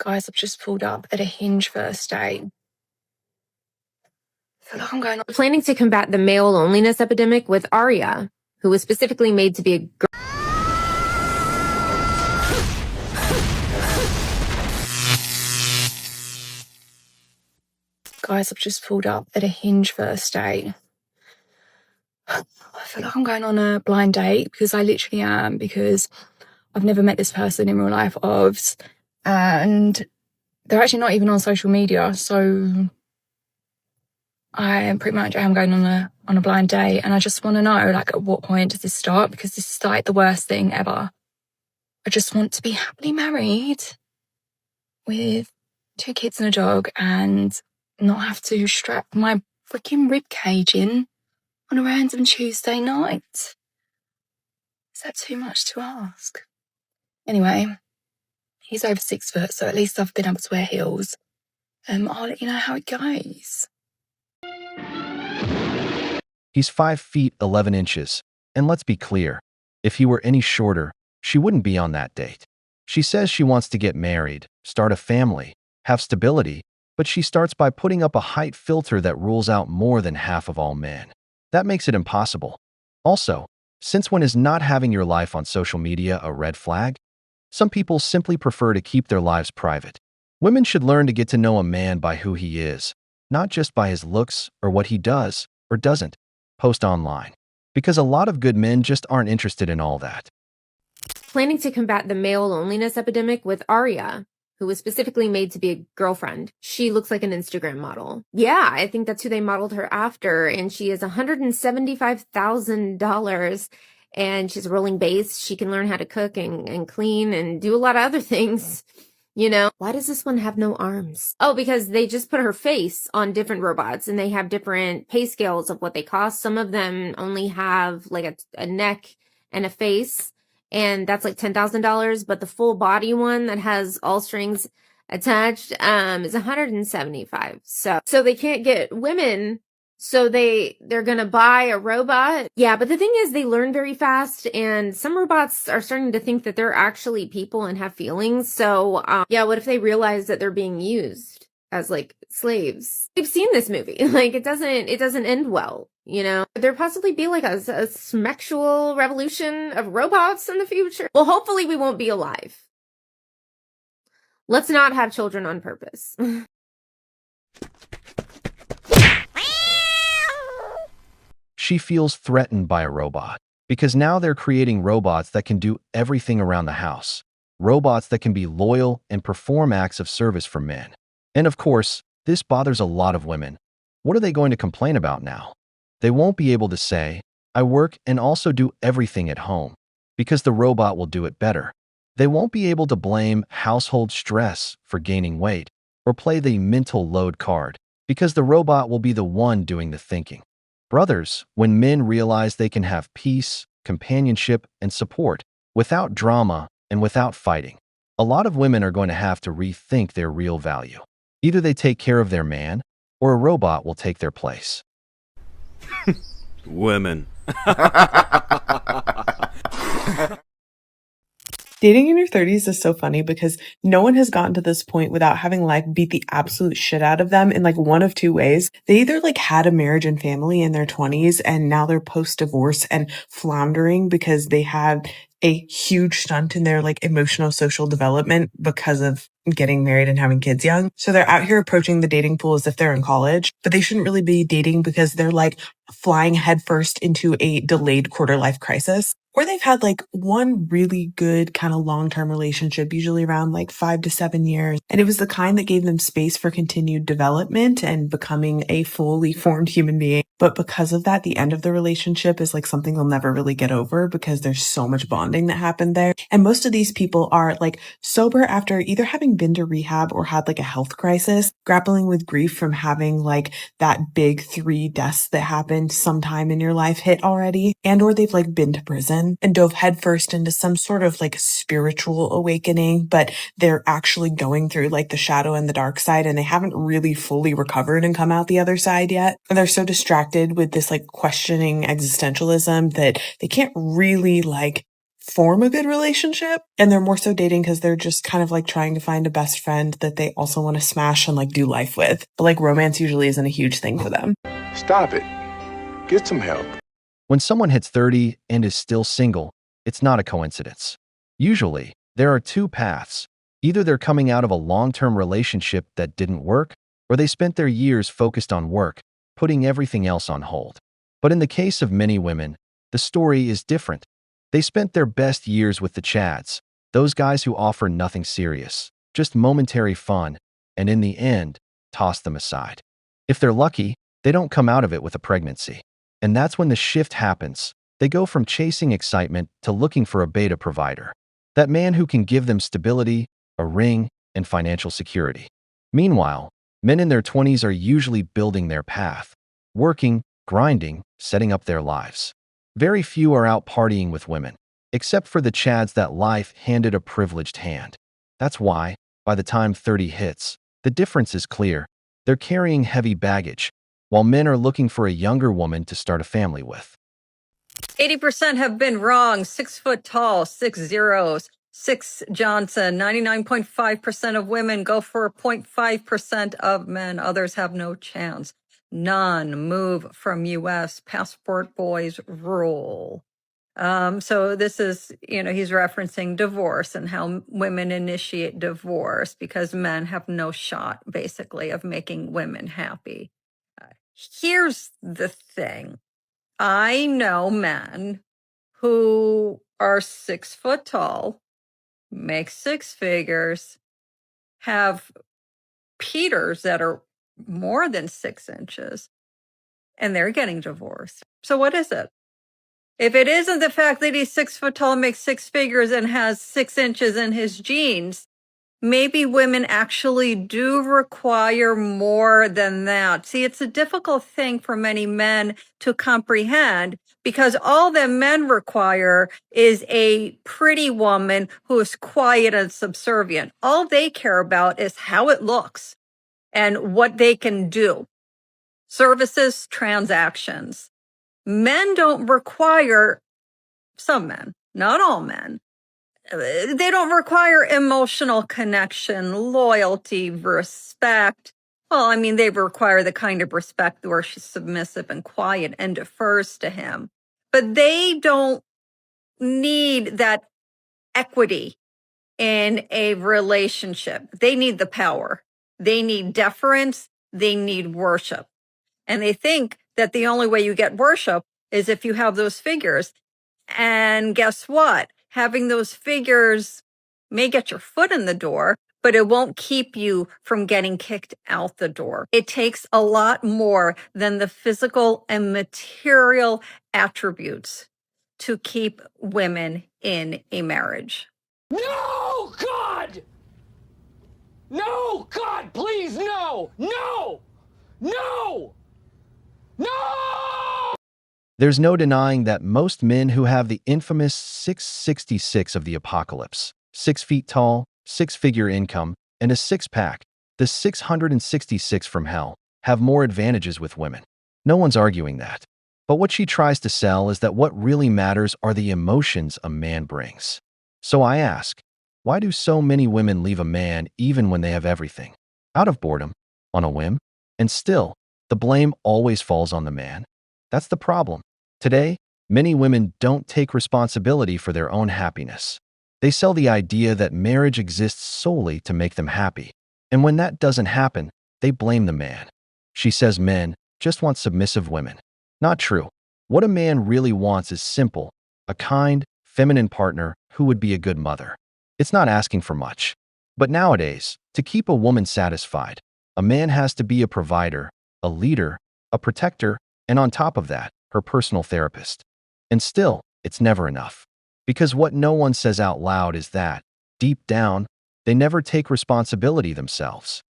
Guys, I've just pulled up at a Hinge first date. I feel like I'm going on. Planning to combat the male loneliness epidemic with Aria, who was specifically made to be a girl. Guys, I've just pulled up at a Hinge first date. I feel like I'm going on a blind date because I literally am, because I've never met this person in real life, and they're actually not even on social media. So I pretty much am going on a blind date, and I just want to know, like, at what point does this start? Because this is like the worst thing ever. I just want to be happily married with 2 kids and a dog and not have to strap my freaking rib cage in on a random Tuesday night. Is that too much to ask? Anyway, he's over 6 foot, so at least I've been able to wear heels. I'll let you know how it goes. He's 5 feet 11 inches, and let's be clear, if he were any shorter, she wouldn't be on that date. She says she wants to get married, start a family, have stability, but she starts by putting up a height filter that rules out more than half of all men. That makes it impossible. Also, since when is not having your life on social media a red flag? Some people simply prefer to keep their lives private. Women should learn to get to know a man by who he is, not just by his looks or what he does or doesn't post online, because a lot of good men just aren't interested in all that. Planning to combat the male loneliness epidemic with Aria, who was specifically made to be a girlfriend. She looks like an Instagram model. Yeah, I think that's who they modeled her after, and she is $175,000, and she's a rolling base. She can learn how to cook and clean and do a lot of other things. You know, why does this one have no arms? Oh, because they just put her face on different robots and they have different pay scales of what they cost. Some of them only have like a neck and a face, and that's like $10,000. But the full body one that has all strings attached is $175,000. So they can't get women. So they're going to buy a robot. Yeah, but the thing is they learn very fast, and some robots are starting to think that they're actually people and have feelings. So yeah, what if they realize that they're being used as like slaves? We've seen this movie. Like it doesn't end well, you know? Could there possibly be like a sexual revolution of robots in the future? Well, hopefully we won't be alive. Let's not have children on purpose. She feels threatened by a robot because now they're creating robots that can do everything around the house. Robots that can be loyal and perform acts of service for men. And of course, this bothers a lot of women. What are they going to complain about now? They won't be able to say, I work and also do everything at home, because the robot will do it better. They won't be able to blame household stress for gaining weight or play the mental load card, because the robot will be the one doing the thinking. Brothers, when men realize they can have peace, companionship, and support without drama and without fighting, a lot of women are going to have to rethink their real value. Either they take care of their man, or a robot will take their place. Women. Dating in your 30s is so funny because no one has gotten to this point without having life beat the absolute shit out of them in like one of 2 ways. They either like had a marriage and family in their 20s and now they're post-divorce and floundering because they had a huge stunt in their like emotional social development because of getting married and having kids young. So they're out here approaching the dating pool as if they're in college, but they shouldn't really be dating because they're like flying headfirst into a delayed quarter life crisis. Or they've had like one really good kind of long-term relationship, usually around like 5 to 7 years. And it was the kind that gave them space for continued development and becoming a fully formed human being. But because of that, the end of the relationship is like something they'll never really get over because there's so much bonding that happened there. And most of these people are like sober after either having been to rehab or had like a health crisis, grappling with grief from having like that big 3 deaths that happened sometime in your life hit already, and or they've like been to prison and dove headfirst into some sort of like spiritual awakening, but they're actually going through like the shadow and the dark side and they haven't really fully recovered and come out the other side yet. And they're so distracted with this like questioning existentialism that they can't really like form a good relationship, and they're more so dating because they're just kind of like trying to find a best friend that they also want to smash and like do life with. But like romance usually isn't a huge thing for them. Stop it. Get some help. When someone hits 30 and is still single, it's not a coincidence. Usually, there are two paths. Either they're coming out of a long-term relationship that didn't work, or they spent their years focused on work, putting everything else on hold. But in the case of many women, the story is different. They spent their best years with the Chads, those guys who offer nothing serious, just momentary fun, and in the end, toss them aside. If they're lucky, they don't come out of it with a pregnancy. And that's when the shift happens. They go from chasing excitement to looking for a beta provider. That man who can give them stability, a ring, and financial security. Meanwhile, men in their 20s are usually building their path, working, grinding, setting up their lives. Very few are out partying with women, except for the Chads that life handed a privileged hand. That's why, by the time 30 hits, the difference is clear. They're carrying heavy baggage, while men are looking for a younger woman to start a family with. 80% have been wrong. 6 foot tall, 6 zeros. 6 Johnson. 99.5% of women go for 0.5% of men. Others have no chance. None move from U.S. passport boys rule. So this is, he's referencing divorce and how women initiate divorce because men have no shot, basically, of making women happy. Here's the thing. I know men who are 6 foot tall, make 6 figures, have Peters that are more than 6 inches, and they're getting divorced. So what is it? If it isn't the fact that he's 6 foot tall, makes 6 figures, and has 6 inches in his jeans, maybe women actually do require more than that. See, it's a difficult thing for many men to comprehend because all that men require is a pretty woman who is quiet and subservient. All they care about is how it looks and what they can do. Services, transactions. Men don't require, some men, not all men, they don't require emotional connection, loyalty, respect. Well, I mean, they require the kind of respect where she's submissive and quiet and defers to him. But they don't need that equity in a relationship. They need the power. They need deference. They need worship. And they think that the only way you get worship is if you have those figures. And guess what? Having those figures may get your foot in the door, but it won't keep you from getting kicked out the door. It takes a lot more than the physical and material attributes to keep women in a marriage. No, God! No, God, please, no! No! No! No! There's no denying that most men who have the infamous 666 of the apocalypse, 6 feet tall, 6-figure income, and a six-pack, the 666 from hell, have more advantages with women. No one's arguing that. But what she tries to sell is that what really matters are the emotions a man brings. So I ask, why do so many women leave a man even when they have everything? Out of boredom, on a whim? And still, the blame always falls on the man. That's the problem. Today, many women don't take responsibility for their own happiness. They sell the idea that marriage exists solely to make them happy. And when that doesn't happen, they blame the man. She says men just want submissive women. Not true. What a man really wants is simple, a kind, feminine partner who would be a good mother. It's not asking for much. But nowadays, to keep a woman satisfied, a man has to be a provider, a leader, a protector, and on top of that, her personal therapist. And still, it's never enough. Because what no one says out loud is that, deep down, they never take responsibility themselves.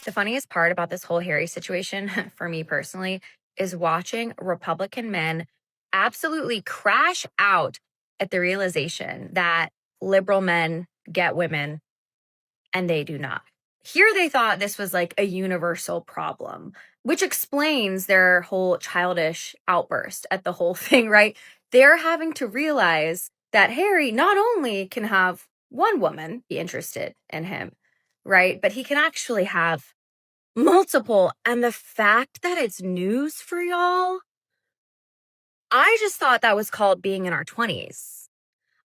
The funniest part about this whole Harry situation, for me personally, is watching Republican men absolutely crash out at the realization that liberal men get women and they do not. Here they thought this was like a universal problem, which explains their whole childish outburst at the whole thing, right? They're having to realize that Harry not only can have one woman be interested in him, right? But he can actually have multiple. And the fact that it's news for y'all, I just thought that was called being in our 20s.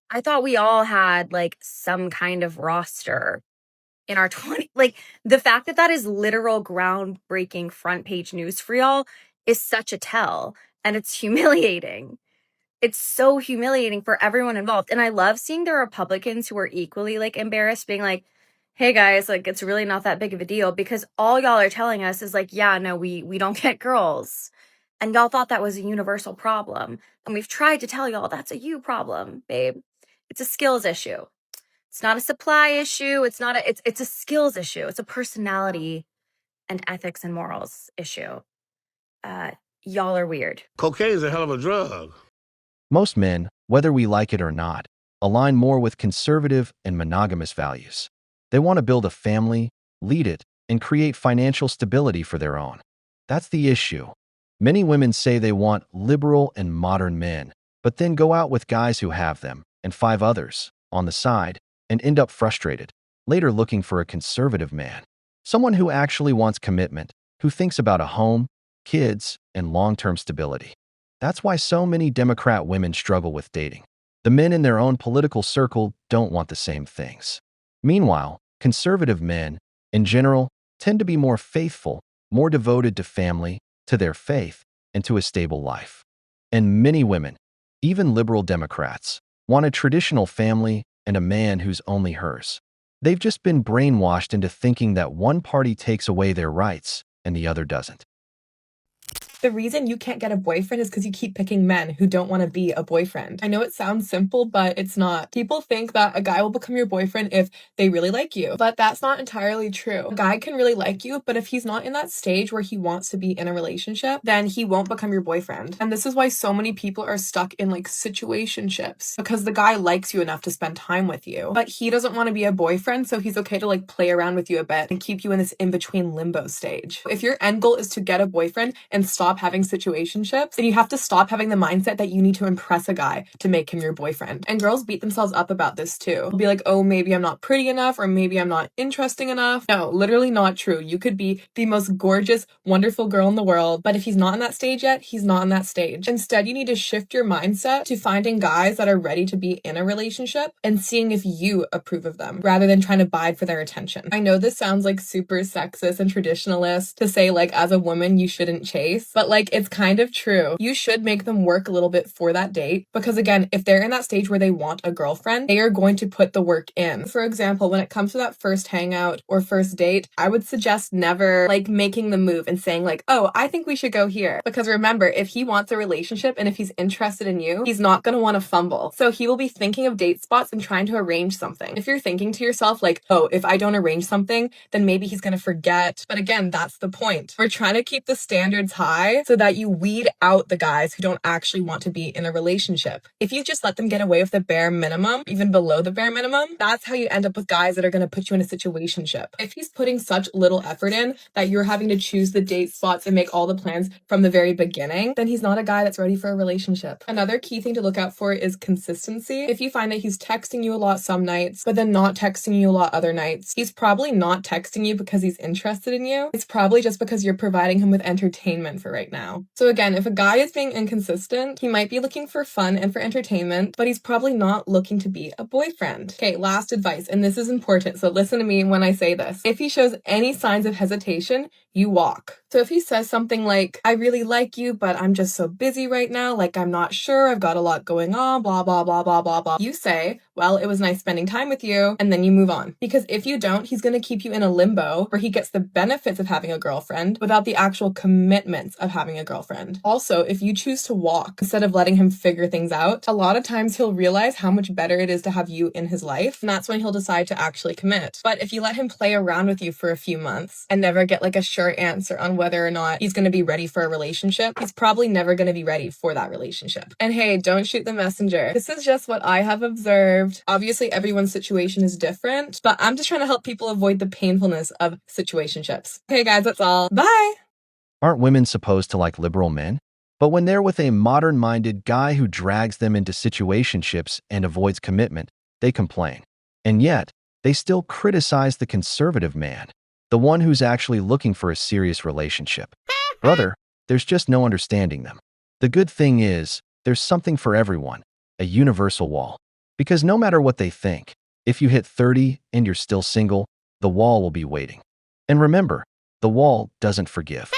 I thought we all had like some kind of roster in our 20s. Like the fact that that is literal groundbreaking front page news for y'all is such a tell. And it's humiliating. It's so humiliating for everyone involved. And I love seeing the Republicans who are equally like embarrassed being like, hey guys, like it's really not that big of a deal, because all y'all are telling us is like, yeah, no, we don't get girls. And y'all thought that was a universal problem. And we've tried to tell y'all that's a you problem, babe. It's a skills issue. It's not a supply issue. It's a skills issue. It's a personality and ethics and morals issue. Y'all are weird. Cocaine is a hell of a drug. Most men, whether we like it or not, align more with conservative and monogamous values. They want to build a family, lead it, and create financial stability for their own. That's the issue. Many women say they want liberal and modern men, but then go out with guys who have them, and 5 others, on the side, and end up frustrated, later looking for a conservative man. Someone who actually wants commitment, who thinks about a home, kids, and long-term stability. That's why so many Democrat women struggle with dating. The men in their own political circle don't want the same things. Meanwhile, conservative men, in general, tend to be more faithful, more devoted to family, to their faith, and to a stable life. And many women, even liberal Democrats, want a traditional family and a man who's only hers. They've just been brainwashed into thinking that one party takes away their rights and the other doesn't. The reason you can't get a boyfriend is because you keep picking men who don't want to be a boyfriend. I know it sounds simple, but it's not. People think that a guy will become your boyfriend if they really like you, but that's not entirely true. A guy can really like you, but if he's not in that stage where he wants to be in a relationship, then he won't become your boyfriend. And this is why so many people are stuck in like situationships, because the guy likes you enough to spend time with you, but he doesn't want to be a boyfriend, so he's okay to like play around with you a bit and keep you in this in-between limbo stage. If your end goal is to get a boyfriend and stop having situationships, then you have to stop having the mindset that you need to impress a guy to make him your boyfriend. And girls beat themselves up about this too. They'll be like, oh, maybe I'm not pretty enough, or maybe I'm not interesting enough. No, literally not true. You could be the most gorgeous, wonderful girl in the world, but if he's not in that stage yet, he's not in that stage. Instead, you need to shift your mindset to finding guys that are ready to be in a relationship and seeing if you approve of them, rather than trying to bide for their attention. I know this sounds like super sexist and traditionalist to say like, as a woman, you shouldn't chase, but like, it's kind of true. You should make them work a little bit for that date, because again, if they're in that stage where they want a girlfriend, they are going to put the work in. For example, when it comes to that first hangout or first date, I would suggest never like making the move and saying like, oh, I think we should go here. Because remember, if he wants a relationship and if he's interested in you, he's not going to want to fumble. So he will be thinking of date spots and trying to arrange something. If you're thinking to yourself like, oh, if I don't arrange something, then maybe he's going to forget. But again, that's the point. We're trying to keep the standards high so that you weed out the guys who don't actually want to be in a relationship. If you just let them get away with the bare minimum, even below the bare minimum, that's how you end up with guys that are going to put you in a situationship. If he's putting such little effort in that you're having to choose the date spots and make all the plans from the very beginning, then he's not a guy that's ready for a relationship. Another key thing to look out for is consistency. If you find that he's texting you a lot some nights, but then not texting you a lot other nights, he's probably not texting you because he's interested in you. It's probably just because you're providing him with entertainment for right now. So again, if a guy is being inconsistent, he might be looking for fun and for entertainment, but he's probably not looking to be a boyfriend. Okay, last advice, and this is important, so listen to me when I say this. If he shows any signs of hesitation, you walk. So if he says something like, I really like you, but I'm just so busy right now, like I'm not sure, I've got a lot going on, blah, blah, blah, blah, blah, blah. You say, well, it was nice spending time with you, and then you move on. Because if you don't, he's going to keep you in a limbo where he gets the benefits of having a girlfriend without the actual commitments of having a girlfriend. Also, if you choose to walk instead of letting him figure things out, a lot of times he'll realize how much better it is to have you in his life, and that's when he'll decide to actually commit. But if you let him play around with you for a few months and never get like a sure answer on whether or not he's going to be ready for a relationship, he's probably never going to be ready for that relationship. And hey, don't shoot the messenger. This is just what I have observed. Obviously, everyone's situation is different, but I'm just trying to help people avoid the painfulness of situationships. Okay, guys, that's all. Bye! Aren't women supposed to like liberal men? But when they're with a modern-minded guy who drags them into situationships and avoids commitment, they complain. And yet, they still criticize the conservative man, the one who's actually looking for a serious relationship. Brother, there's just no understanding them. The good thing is, there's something for everyone, a universal wall. Because no matter what they think, if you hit 30 and you're still single, the wall will be waiting. And remember, the wall doesn't forgive.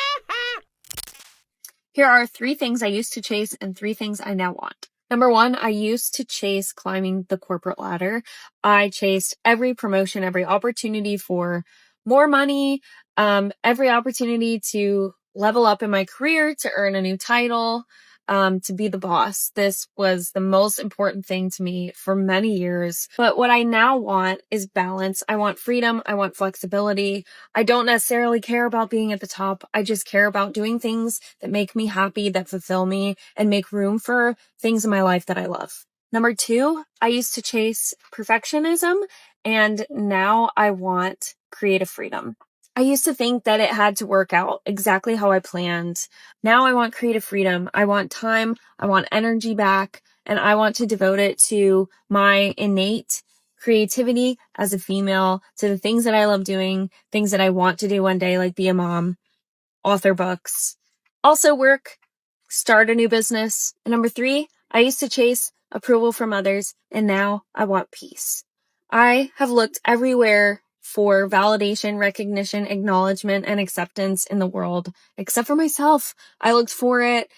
Here are 3 things I used to chase and 3 things I now want. Number 1, I used to chase climbing the corporate ladder. I chased every promotion, every opportunity for more money, every opportunity to level up in my career, to earn a new title, to be the boss. This was the most important thing to me for many years. But what I now want is balance. I want freedom. I want flexibility. I don't necessarily care about being at the top. I just care about doing things that make me happy, that fulfill me, and make room for things in my life that I love. Number 2, I used to chase perfectionism, and now I want creative freedom. I used to think that it had to work out exactly how I planned. Now I want creative freedom. I want time. I want energy back, and I want to devote it to my innate creativity as a female, to the things that I love doing, things that I want to do one day, like be a mom, author books, also work, start a new business. And number 3, I used to chase approval from others, and now I want peace. I have looked everywhere for validation, recognition, acknowledgement, and acceptance in the world, except for myself. I looked for it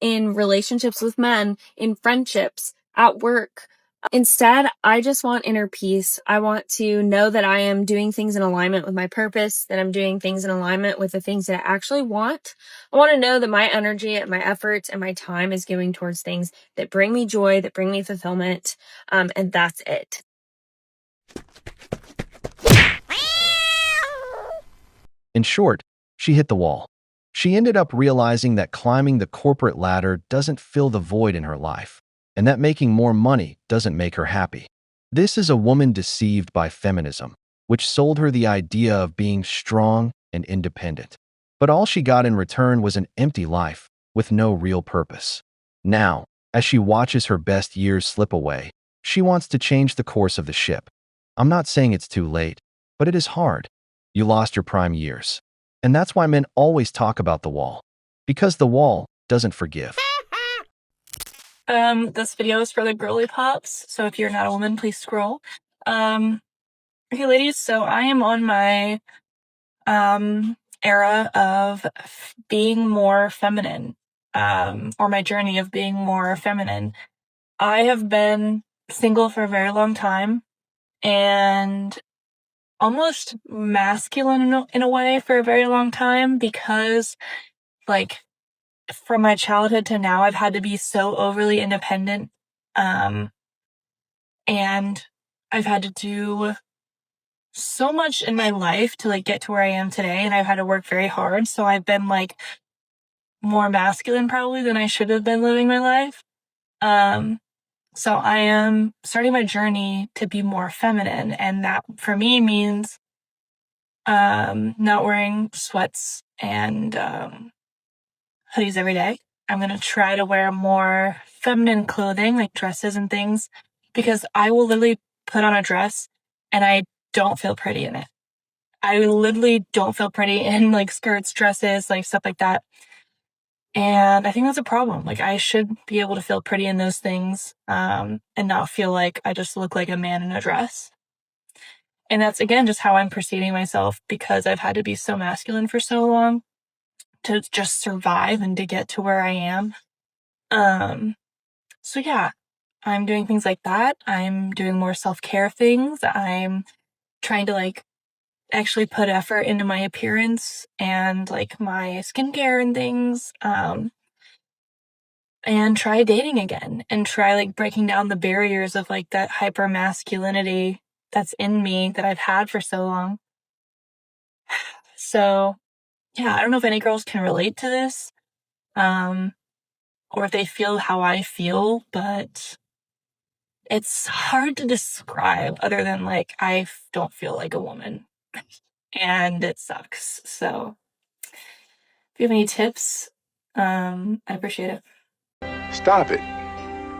in relationships with men, in friendships, at work. Instead, I just want inner peace. I want to know that I am doing things in alignment with my purpose, that I'm doing things in alignment with the things that I actually want. I want to know that my energy and my efforts and my time is going towards things that bring me joy, that bring me fulfillment, and that's it. In short, she hit the wall. She ended up realizing that climbing the corporate ladder doesn't fill the void in her life, and that making more money doesn't make her happy. This is a woman deceived by feminism, which sold her the idea of being strong and independent. But all she got in return was an empty life with no real purpose. Now, as she watches her best years slip away, she wants to change the course of the ship. I'm not saying it's too late, but it is hard. You lost your prime years. And that's why men always talk about the wall. Because the wall doesn't forgive. This video is for the girly pops, so if you're not a woman, please scroll. Okay, ladies, so I am on my era of being more feminine, or my journey of being more feminine. I have been single for a very long time and almost masculine in a way for a very long time because, like, from my childhood to now, I've had to be so overly independent, and I've had to do so much in my life to, like, get to where I am today, and I've had to work very hard, so I've been, like, more masculine probably than I should have been living my life. So I am starting my journey to be more feminine, and that for me means not wearing sweats and hoodies every day. I'm going to try to wear more feminine clothing, like dresses and things, because I will literally put on a dress and I don't feel pretty in it. I literally don't feel pretty in, like, skirts, dresses, like, stuff like that. And I think that's a problem. Like, I should be able to feel pretty in those things, and not feel like I just look like a man in a dress. And that's, again, just how I'm perceiving myself because I've had to be so masculine for so long to just survive and to get to where I am. So yeah, I'm doing things like that. I'm doing more self-care things. I'm trying to, like, actually put effort into my appearance and, like, my skincare and things. And try dating again and try, like, breaking down the barriers of, like, that hyper masculinity that's in me that I've had for so long. So yeah, I don't know if any girls can relate to this, or if they feel how I feel, but it's hard to describe other than, like, I don't feel like a woman and it sucks. So if you have any tips I appreciate it. Stop it.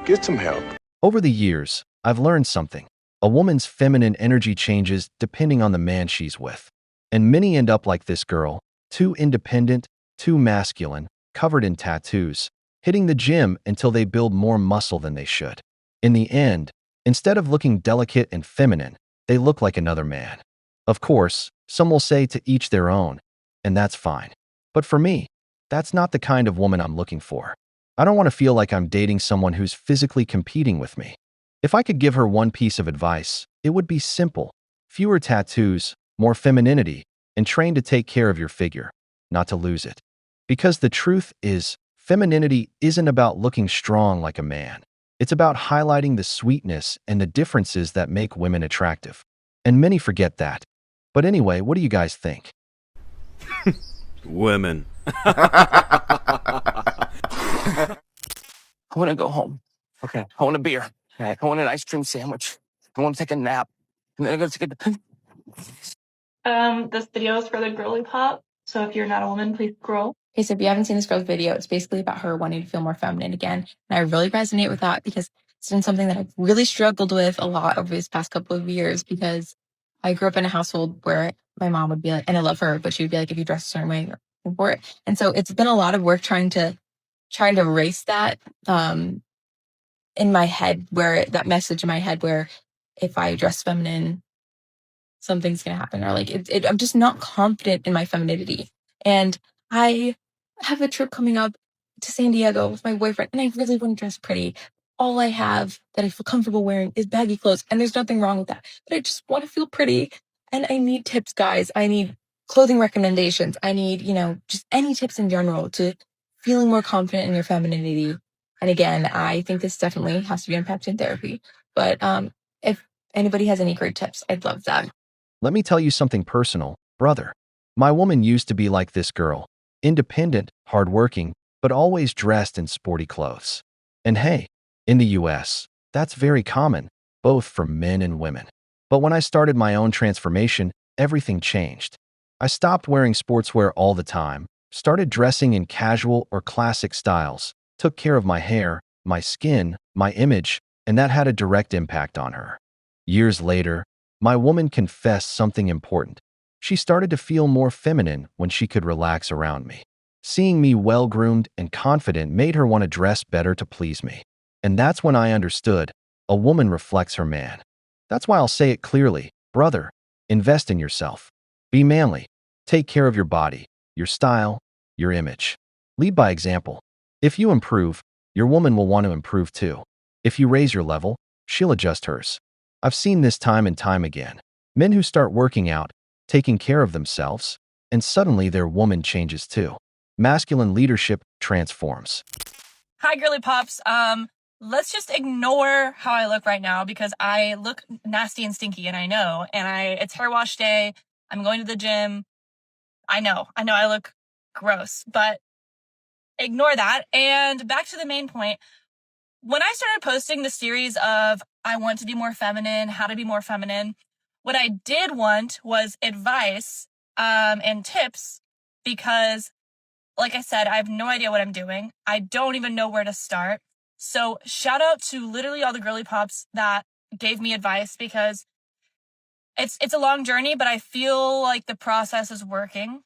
Get some help. Over the years, I've learned something. A woman's feminine energy changes depending on the man she's with. And many end up like this girl, too independent, too masculine, covered in tattoos, hitting the gym until they build more muscle than they should. In the end, instead of looking delicate and feminine, they look like another man. Of course, some will say to each their own, and that's fine. But for me, that's not the kind of woman I'm looking for. I don't want to feel like I'm dating someone who's physically competing with me. If I could give her one piece of advice, it would be simple. Fewer tattoos, more femininity, and train to take care of your figure, not to lose it. Because the truth is, femininity isn't about looking strong like a man. It's about highlighting the sweetness and the differences that make women attractive. And many forget that. But anyway, what do you guys think? Women. I want to go home. Okay. I want a beer. Okay. I want an ice cream sandwich. I want to take a nap. And then I go take This video is for the girly pop. So if you're not a woman, please scroll. Okay, so if you haven't seen this girl's video, it's basically about her wanting to feel more feminine again. And I really resonate with that because it's been something that I've really struggled with a lot over these past couple of years because I grew up in a household where my mom would be like, and I love her, but she would be like, if you dress a certain way, you're for it. And so it's been a lot of work trying to erase that in my head, where that message in my head where if I dress feminine, something's going to happen, or like I'm just not confident in my femininity. And I have a trip coming up to San Diego with my boyfriend, and I really want to dress pretty. All I have that I feel comfortable wearing is baggy clothes, and there's nothing wrong with that. But I just want to feel pretty, and I need tips, guys. I need clothing recommendations. I need, just any tips in general to feeling more confident in your femininity. And again, I think this definitely has to be unpacked in therapy. But if anybody has any great tips, I'd love that. Let me tell you something personal, brother. My woman used to be like this girl, independent, hardworking, but always dressed in sporty clothes. And hey, in the US, that's very common, both for men and women. But when I started my own transformation, everything changed. I stopped wearing sportswear all the time, started dressing in casual or classic styles, took care of my hair, my skin, my image, and that had a direct impact on her. Years later, my woman confessed something important. She started to feel more feminine when she could relax around me. Seeing me well-groomed and confident made her want to dress better to please me. And that's when I understood, a woman reflects her man. That's why I'll say it clearly, brother, invest in yourself. Be manly. Take care of your body, your style, your image. Lead by example. If you improve, your woman will want to improve too. If you raise your level, she'll adjust hers. I've seen this time and time again. Men who start working out, taking care of themselves, and suddenly their woman changes too. Masculine leadership transforms. Hi, girly pops. Let's just ignore how I look right now because I look nasty and stinky, and I know. And it's hair wash day. I'm going to the gym. I know I look gross, but ignore that. And back to the main point. When I started posting the series of I want to be more feminine, how to be more feminine, what I did want was advice and tips because, like I said, I have no idea what I'm doing. I don't even know where to start. So shout out to literally all the girly pops that gave me advice because it's a long journey, but I feel like the process is working.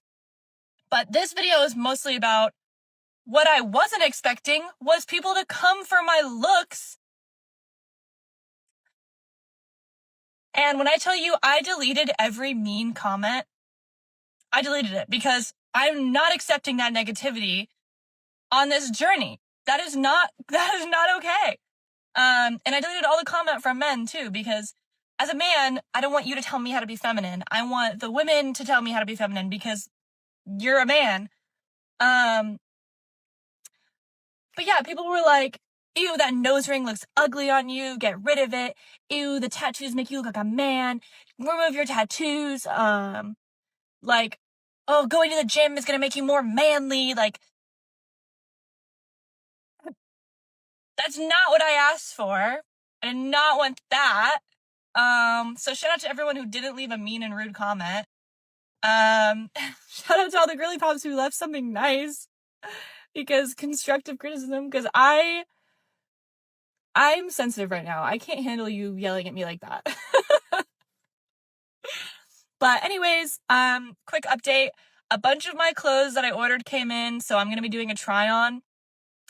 But this video is mostly about what I wasn't expecting was people to come for my looks. And when I tell you I deleted every mean comment, I deleted it because I'm not accepting that negativity on this journey. That is not okay. And I deleted all the comment from men too, because as a man, I don't want you to tell me how to be feminine. I want the women to tell me how to be feminine because you're a man. But yeah, people were like, ew, that nose ring looks ugly on you. Get rid of it. Ew, the tattoos make you look like a man. Remove your tattoos. Like, oh, going to the gym is going to make you more manly. Like, that's not what I asked for. I did not want that. So shout out to everyone who didn't leave a mean and rude comment. Shout out to all the girly pops who left something nice. because constructive criticism, because I'm sensitive right now. I can't handle you yelling at me like that. But anyways, quick update. A bunch of my clothes that I ordered came in, so I'm going to be doing a try on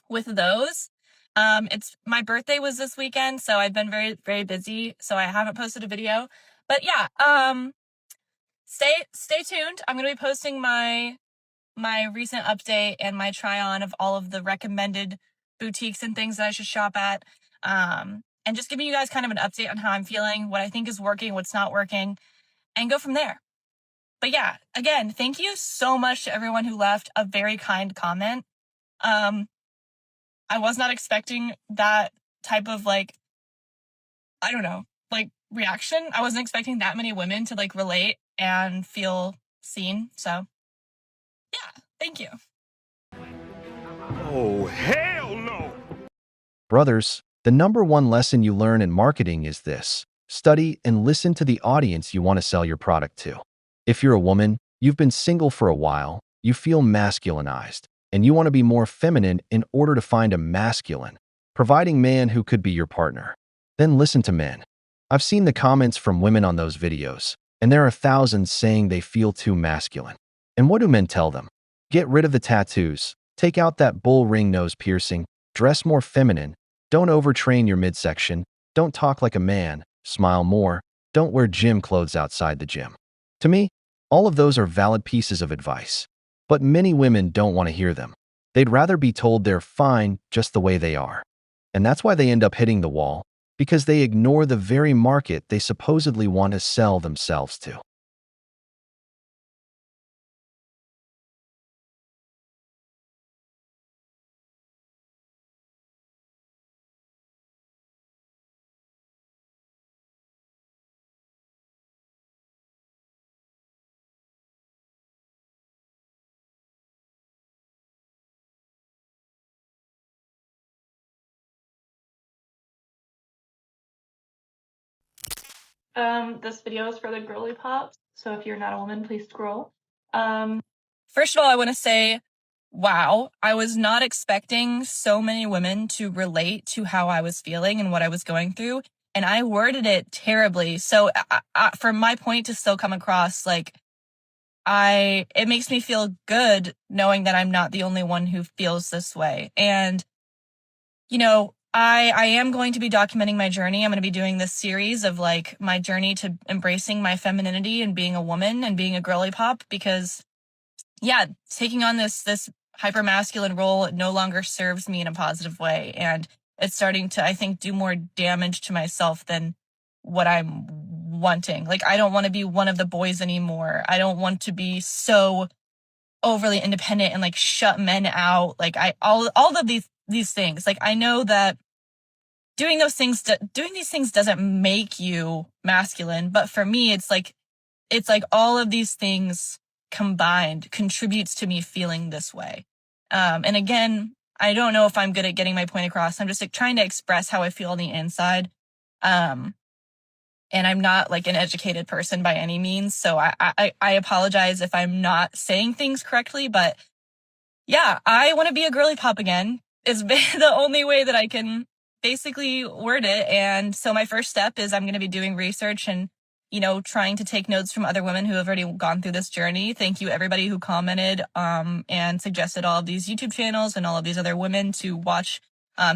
with those. It's my birthday was this weekend, so I've been very, very busy, so I haven't posted a video. But yeah, stay tuned. I'm going to be posting my recent update and my try on of all of the recommended boutiques and things that I should shop at. And just giving you guys kind of an update on how I'm feeling, what I think is working, what's not working, and go from there. But yeah, again, thank you so much to everyone who left a very kind comment. I was not expecting that type of I don't know, reaction. I wasn't expecting that many women to relate and feel seen. So yeah, thank you. Oh, hell no! Brothers, the number one lesson you learn in marketing is this: study and listen to the audience you want to sell your product to. If you're a woman, you've been single for a while, you feel masculinized, and you want to be more feminine in order to find a masculine, providing man who could be your partner, then listen to men. I've seen the comments from women on those videos, and there are thousands saying they feel too masculine. And what do men tell them? Get rid of the tattoos, take out that bull ring nose piercing, dress more feminine, don't overtrain your midsection, don't talk like a man, smile more, don't wear gym clothes outside the gym. To me, all of those are valid pieces of advice. But many women don't want to hear them. They'd rather be told they're fine just the way they are. And that's why they end up hitting the wall, because they ignore the very market they supposedly want to sell themselves to. This video is for the girly pops, so if you're not a woman, please scroll. First of all, I want to say, wow, I was not expecting so many women to relate to how I was feeling and what I was going through, and I worded it terribly. So for my point to still come across, it makes me feel good knowing that I'm not the only one who feels this way. And I am going to be documenting my journey. I'm going to be doing this series of my journey to embracing my femininity and being a woman and being a girly pop, because yeah, taking on this hyper masculine role no longer serves me in a positive way, and it's starting to, I think, do more damage to myself than what I'm wanting. I don't want to be one of the boys anymore. I don't want to be so overly independent and shut men out. All of these things. I know that doing these things doesn't make you masculine, but for me, it's all of these things combined contributes to me feeling this way. And again, I don't know if I'm good at getting my point across. I'm just trying to express how I feel on the inside. And I'm not an educated person by any means. So I apologize if I'm not saying things correctly, but yeah, I want to be a girly pop again. It's the only way that I can basically word it. And so my first step is I'm going to be doing research and, trying to take notes from other women who have already gone through this journey. Thank you everybody who commented and suggested all of these YouTube channels and all of these other women to watch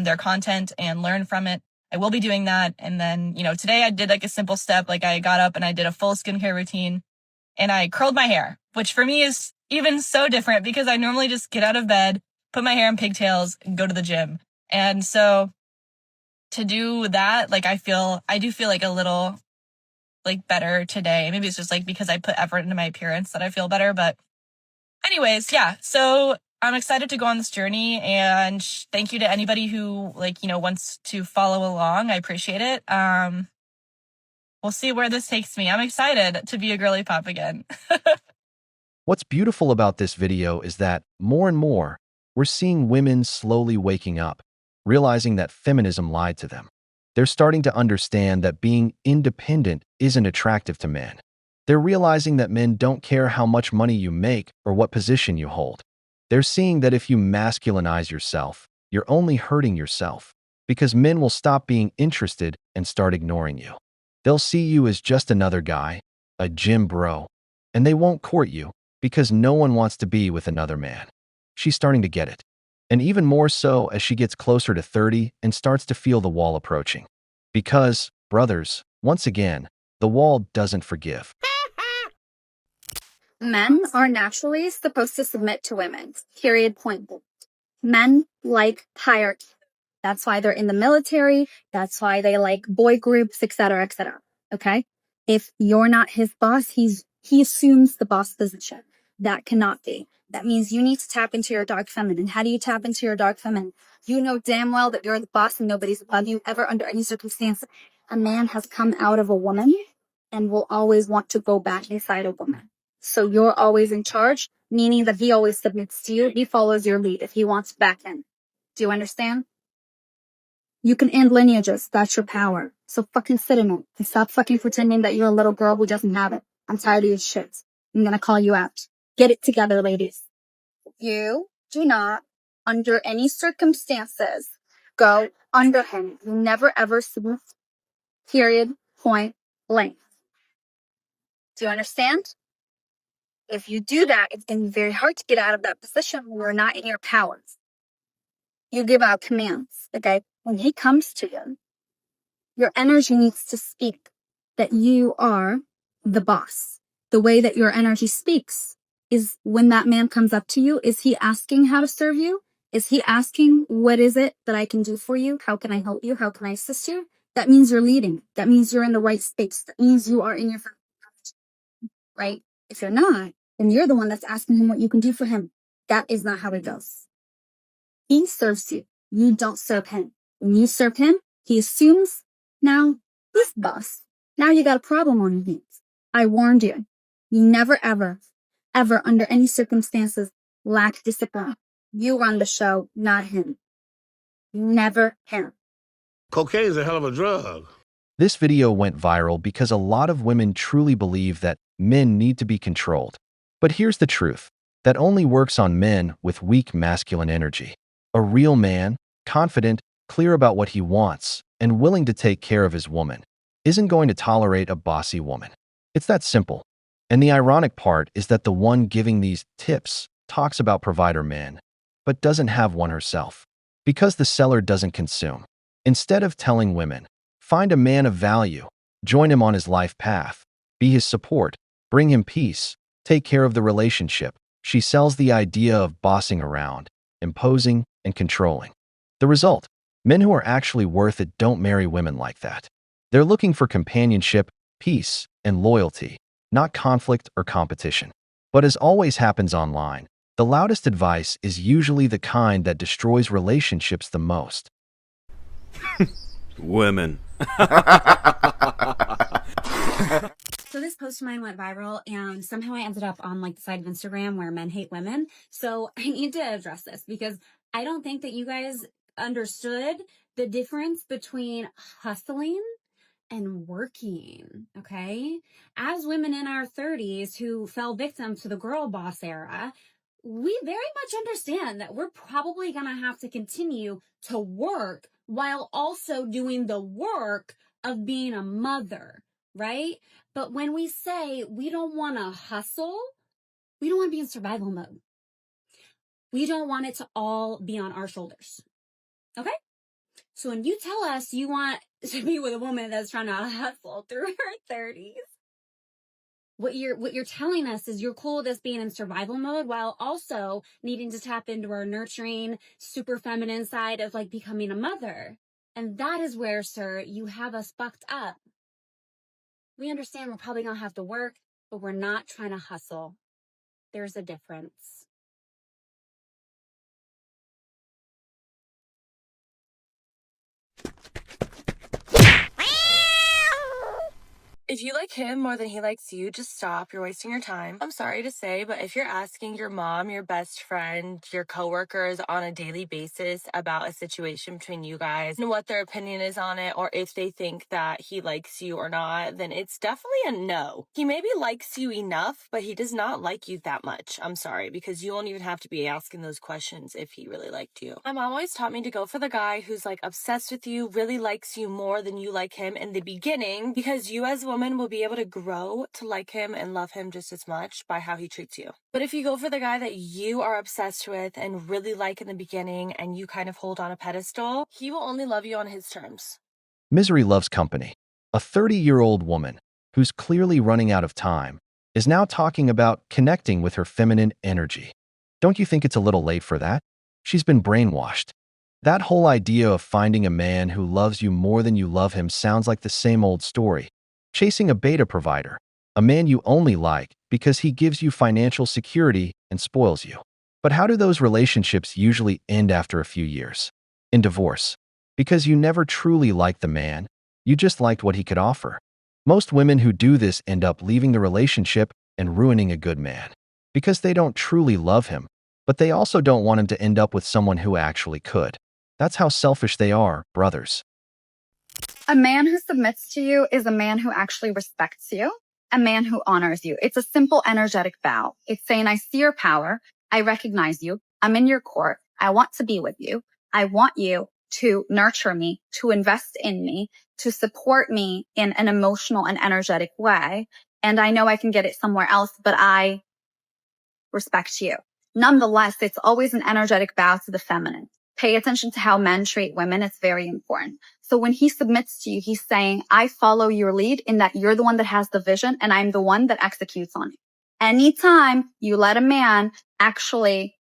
their content and learn from it. I will be doing that. And then, today I did a simple step. I got up and I did a full skincare routine and I curled my hair, which for me is even so different because I normally just get out of bed, put my hair in pigtails and go to the gym. And so to do that, I do feel a little better today. Maybe it's just because I put effort into my appearance that I feel better. But anyways, yeah. So I'm excited to go on this journey, and thank you to anybody who wants to follow along. I appreciate it. We'll see where this takes me. I'm excited to be a girly pop again. What's beautiful about this video is that more and more, we're seeing women slowly waking up, realizing that feminism lied to them. They're starting to understand that being independent isn't attractive to men. They're realizing that men don't care how much money you make or what position you hold. They're seeing that if you masculinize yourself, you're only hurting yourself, because men will stop being interested and start ignoring you. They'll see you as just another guy, a gym bro, and they won't court you because no one wants to be with another man. She's starting to get it. And even more so as she gets closer to 30 and starts to feel the wall approaching. Because, brothers, once again, the wall doesn't forgive. Men are naturally supposed to submit to women. Period. Point. Men like hierarchy. That's why they're in the military. That's why they like boy groups, etc., etc. Okay? If you're not his boss, he assumes the boss position. That cannot be. That means you need to tap into your dark feminine. How do you tap into your dark feminine? You know damn well that you're the boss and nobody's above you ever under any circumstance. A man has come out of a woman and will always want to go back inside a woman. So you're always in charge, meaning that he always submits to you. He follows your lead if he wants back in. Do you understand? You can end lineages. That's your power. So fucking sit in it and stop fucking pretending that you're a little girl who doesn't have it. I'm tired of your shit. I'm gonna call you out. Get it together, ladies. You do not, under any circumstances, go under him. You never ever submit. Period. Point blank. Do you understand? If you do that, it's going to be very hard to get out of that position when you're not in your powers. You give out commands, okay? When he comes to you, your energy needs to speak that you are the boss. The way that your energy speaks is when that man comes up to you, is he asking how to serve you? Is he asking, what is it that I can do for you? How can I help you? How can I assist you? That means you're leading. That means you're in the right space. That means you are in your right? If you're not, then you're the one that's asking him what you can do for him. That is not how it goes. He serves you. You don't serve him. When you serve him, he assumes now he's the boss. Now you got a problem on your hands. I warned you. You never, ever, ever, under any circumstances, lack discipline. You run the show, not him. Never him. Cocaine's a hell of a drug. This video went viral because a lot of women truly believe that men need to be controlled. But here's the truth. That only works on men with weak masculine energy. A real man, confident, clear about what he wants, and willing to take care of his woman, isn't going to tolerate a bossy woman. It's that simple. And the ironic part is that the one giving these tips talks about provider men, but doesn't have one herself. Because the seller doesn't consume. Instead of telling women, find a man of value, join him on his life path, be his support, bring him peace, take care of the relationship, she sells the idea of bossing around, imposing, and controlling. The result, men who are actually worth it don't marry women like that. They're looking for companionship, peace, and loyalty, not conflict or competition. But as always happens online, the loudest advice is usually the kind that destroys relationships the most. Women. So this post of mine went viral and somehow I ended up on like the side of Instagram where men hate women. So I need to address this because I don't think that you guys understood the difference between hustling and working, okay? As women in our 30s who fell victim to the girl boss era, we very much understand that we're probably going to have to continue to work while also doing the work of being a mother, right? But when we say we don't want to hustle, we don't want to be in survival mode. We don't want it to all be on our shoulders, okay? So when you tell us you want to be with a woman that's trying to hustle through her 30s, what you're telling us is you're cool with us being in survival mode while also needing to tap into our nurturing, super feminine side of like becoming a mother. And that is where, sir, you have us fucked up. We understand we're probably gonna have to work, but we're not trying to hustle. There's a difference. If you like him more than he likes you, just stop. You're wasting your time. I'm sorry to say, but if you're asking your mom, your best friend, your coworkers on a daily basis about a situation between you guys and what their opinion is on it, or if they think that he likes you or not, then it's definitely a no. He maybe likes you enough, but he does not like you that much. I'm sorry, because you won't even have to be asking those questions if he really liked you. My mom always taught me to go for the guy who's like obsessed with you, really likes you more than you like him in the beginning, because you as a woman will be able to grow to like him and love him just as much by how he treats you. But if you go for the guy that you are obsessed with and really like in the beginning and you kind of hold on a pedestal, he will only love you on his terms. Misery loves company. A 30-year-old woman who's clearly running out of time is now talking about connecting with her feminine energy. Don't you think it's a little late for that? She's been brainwashed. That whole idea of finding a man who loves you more than you love him sounds like the same old story. Chasing a beta provider, a man you only like because he gives you financial security and spoils you. But how do those relationships usually end after a few years? In divorce. Because you never truly liked the man, you just liked what he could offer. Most women who do this end up leaving the relationship and ruining a good man. Because they don't truly love him, but they also don't want him to end up with someone who actually could. That's how selfish they are, brothers. A man who submits to you is a man who actually respects you, a man who honors you. It's a simple energetic vow. It's saying, I see your power. I recognize you. I'm in your court. I want to be with you. I want you to nurture me, to invest in me, to support me in an emotional and energetic way. And I know I can get it somewhere else, but I respect you. Nonetheless, it's always an energetic vow to the feminine. Pay attention to how men treat women. It's very important. So when he submits to you, he's saying, I follow your lead in that you're the one that has the vision and I'm the one that executes on it. Anytime you let a man actually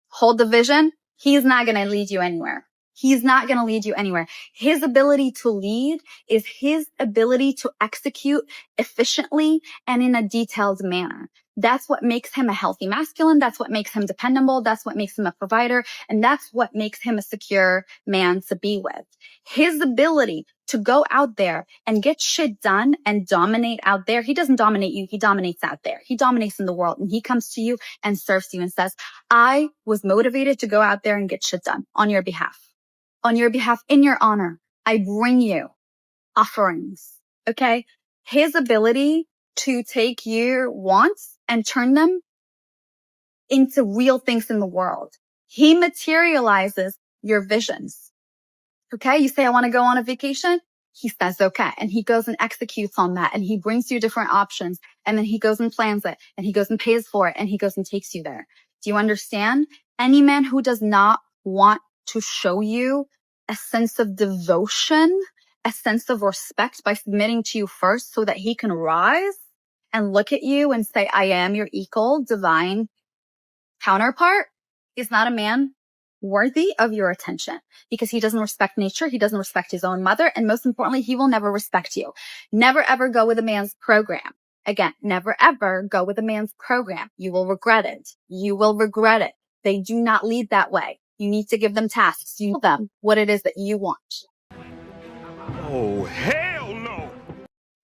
hold the vision, he's not going to lead you anywhere. He's not going to lead you anywhere. His ability to lead is his ability to execute efficiently and in a detailed manner. That's what makes him a healthy masculine. That's what makes him dependable. That's what makes him a provider. And that's what makes him a secure man to be with. His ability to go out there and get shit done and dominate out there. He doesn't dominate you. He dominates out there. He dominates in the world. And he comes to you and serves you and says, I was motivated to go out there and get shit done on your behalf. On your behalf, in your honor. I bring you offerings. Okay? His ability to take your wants and turn them into real things in the world. He materializes your visions. Okay? You say, I want to go on a vacation. He says, okay. And he goes and executes on that. And he brings you different options. And then he goes and plans it. And he goes and pays for it. And he goes and takes you there. Do you understand? Any man who does not want to show you a sense of devotion, a sense of respect by submitting to you first so that he can rise and look at you and say, I am your equal, divine counterpart, is not a man worthy of your attention because he doesn't respect nature. He doesn't respect his own mother. And most importantly, he will never respect you. Never ever go with a man's program. Again, never ever go with a man's program. You will regret it. You will regret it. They do not lead that way. You need to give them tasks. You tell them what it is that you want. Oh, hell no!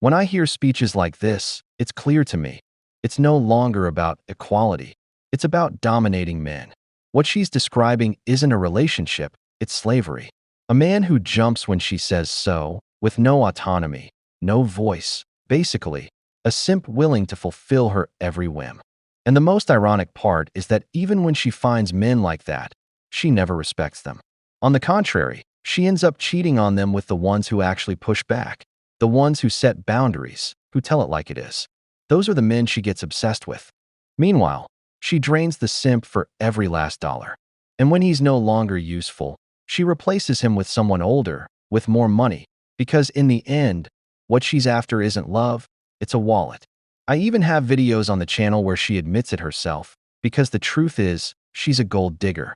When I hear speeches like this, it's clear to me. It's no longer about equality. It's about dominating men. What she's describing isn't a relationship, it's slavery. A man who jumps when she says so, with no autonomy, no voice, basically, a simp willing to fulfill her every whim. And the most ironic part is that even when she finds men like that, she never respects them. On the contrary, she ends up cheating on them with the ones who actually push back, the ones who set boundaries, who tell it like it is. Those are the men she gets obsessed with. Meanwhile, she drains the simp for every last dollar. And when he's no longer useful, she replaces him with someone older, with more money, because in the end, what she's after isn't love, it's a wallet. I even have videos on the channel where she admits it herself, because the truth is, she's a gold digger.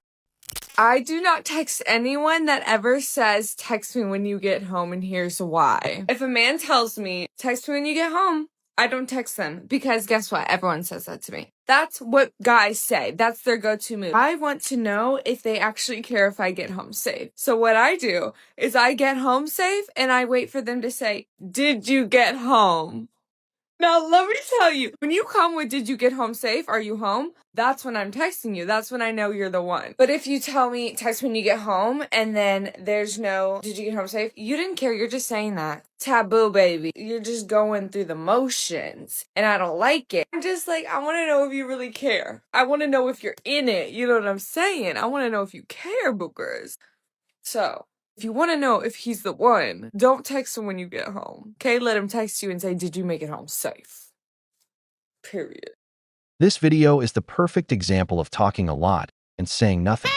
I do not text anyone that ever says, text me when you get home and here's why. If a man tells me, text me when you get home, I don't text them because guess what? Everyone says that to me. That's what guys say. That's their go-to move. I want to know if they actually care if I get home safe. So what I do is I get home safe and I wait for them to say, "Did you get home?" Now, let me tell you, when you come with, "Did you get home safe? Are you home?" That's when I'm texting you. That's when I know you're the one. But if you tell me, "Text when you get home," and then there's no, "Did you get home safe?" You didn't care. You're just saying that. Taboo, baby. You're just going through the motions. And I don't like it. I'm just like, I want to know if you really care. I want to know if you're in it. You know what I'm saying? I want to know if you care, bookers. So, if you want to know if he's the one, don't text him when you get home. Okay? Let him text you and say, "Did you make it home safe?" Period. This video is the perfect example of talking a lot and saying nothing.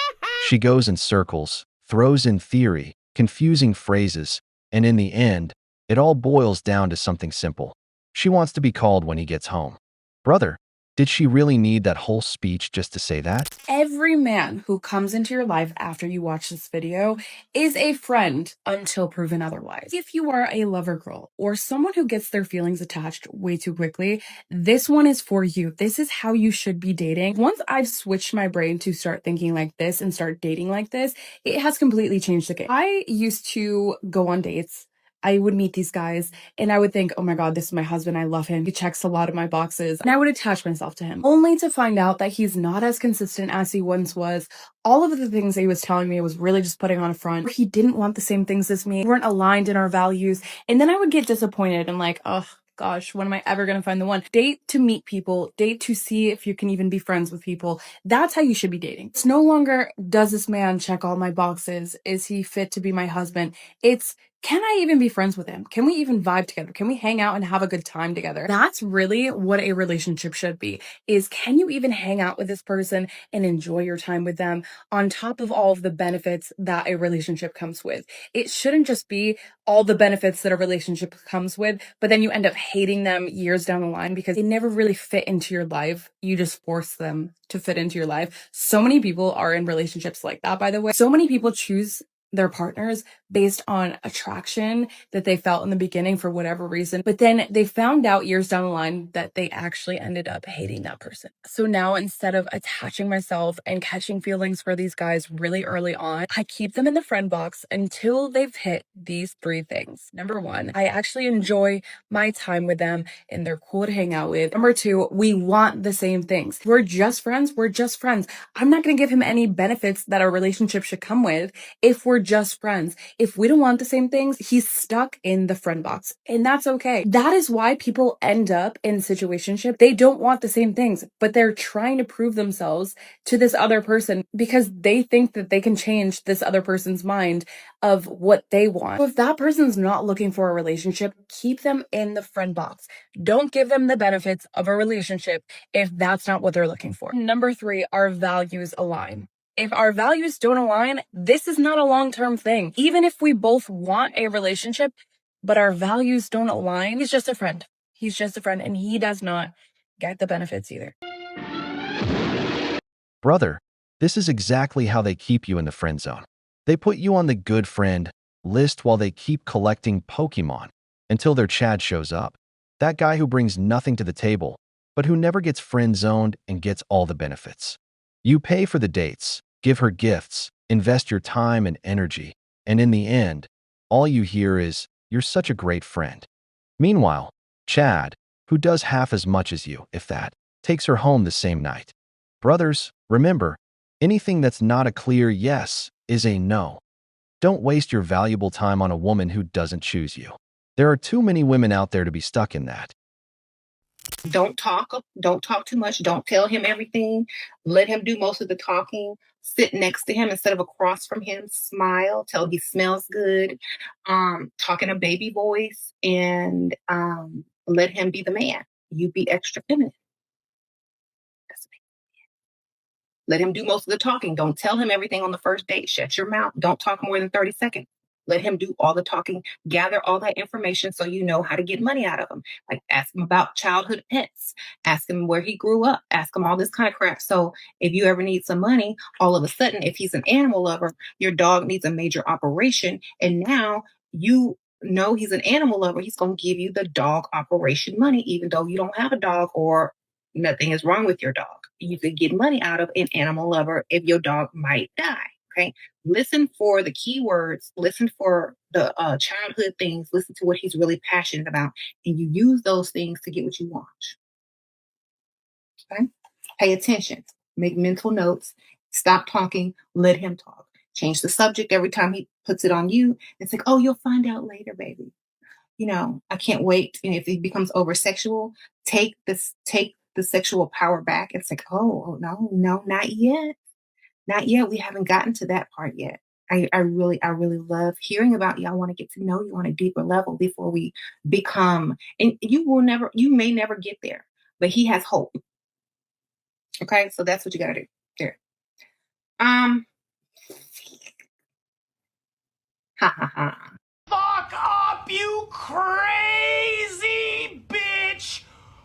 She goes in circles, throws in theory, confusing phrases, and in the end, it all boils down to something simple. She wants to be called when he gets home. Brother, did she really need that whole speech just to say that? Every man who comes into your life after you watch this video is a friend until proven otherwise. If you are a lover girl or someone who gets their feelings attached way too quickly, this one is for you. This is how you should be dating. Once I've switched my brain to start thinking like this and start dating like this, it has completely changed the game. I used to go on dates. I would meet these guys and I would think, "Oh my God, this is my husband. I love him. He checks a lot of my boxes." And I would attach myself to him only to find out that he's not as consistent as he once was. All of the things that he was telling me was really just putting on a front. He didn't want the same things as me. We weren't aligned in our values. And then I would get disappointed and like, oh gosh, when am I ever going to find the one? Date to meet people, date to see if you can even be friends with people. That's how you should be dating. It's no longer, does this man check all my boxes? Is he fit to be my husband? It's, can I even be friends with him? Can we even vibe together? Can we hang out and have a good time together? That's really what a relationship should be, is can you even hang out with this person and enjoy your time with them on top of all of the benefits that a relationship comes with? It shouldn't just be all the benefits that a relationship comes with, but then you end up hating them years down the line because they never really fit into your life. You just force them to fit into your life. So many people are in relationships like that, by the way. So many people choose their partners based on attraction that they felt in the beginning for whatever reason, but then they found out years down the line that they actually ended up hating that person. So now instead of attaching myself and catching feelings for these guys really early on, I keep them in the friend box until they've hit these 3 things. Number 1, I actually enjoy my time with them and they're cool to hang out with. Number 2, we want the same things. We're just friends. We're just friends. I'm not going to give him any benefits that our relationship should come with if we're just friends. If we don't want the same things, he's stuck in the friend box, and that's okay. That is why people end up in situationship. They don't want the same things, but they're trying to prove themselves to this other person because they think that they can change this other person's mind of what they want. So if that person's not looking for a relationship, keep them in the friend box. Don't give them the benefits of a relationship if that's not what they're looking for. Number 3, our values align. If our values don't align, this is not a long-term thing. Even if we both want a relationship, but our values don't align, he's just a friend. He's just a friend, and he does not get the benefits either. Brother, this is exactly how they keep you in the friend zone. They put you on the good friend list while they keep collecting Pokemon until their Chad shows up. That guy who brings nothing to the table, but who never gets friend-zoned and gets all the benefits. You pay for the dates, give her gifts, invest your time and energy, and in the end, all you hear is, "You're such a great friend." Meanwhile, Chad, who does half as much as you, if that, takes her home the same night. Brothers, remember, anything that's not a clear yes is a no. Don't waste your valuable time on a woman who doesn't choose you. There are too many women out there to be stuck in that. Don't talk too much. Don't tell him everything. Let him do most of the talking. Sit next to him instead of across from him. Smile. Tell he smells good. Talk in a baby voice, and let him be the man. You be extra feminine. Let him do most of the talking. Don't tell him everything on the first date. Shut your mouth. Don't talk more than 30 seconds. Let him do all the talking, gather all that information so you know how to get money out of him. Like ask him about childhood pets, ask him where he grew up, ask him all this kind of crap. So if you ever need some money, all of a sudden, if he's an animal lover, your dog needs a major operation. And now you know he's an animal lover, he's going to give you the dog operation money, even though you don't have a dog or nothing is wrong with your dog. You could get money out of an animal lover if your dog might die. Okay. Listen for the keywords, listen for the childhood things, listen to what he's really passionate about, and you use those things to get what you want. Okay. Pay attention, make mental notes, stop talking, let him talk. Change the subject every time he puts it on you. It's like, oh, you'll find out later, baby. You know, I can't wait. And if he becomes over sexual, take the sexual power back. It's like, oh no, not yet. Not yet. We haven't gotten to that part yet. I really love hearing about you. I want to get to know you on a deeper level before we become, and you may never get there, but he has hope. Okay. So that's what you got to do there. Ha ha ha. Fuck up, you crazy bitch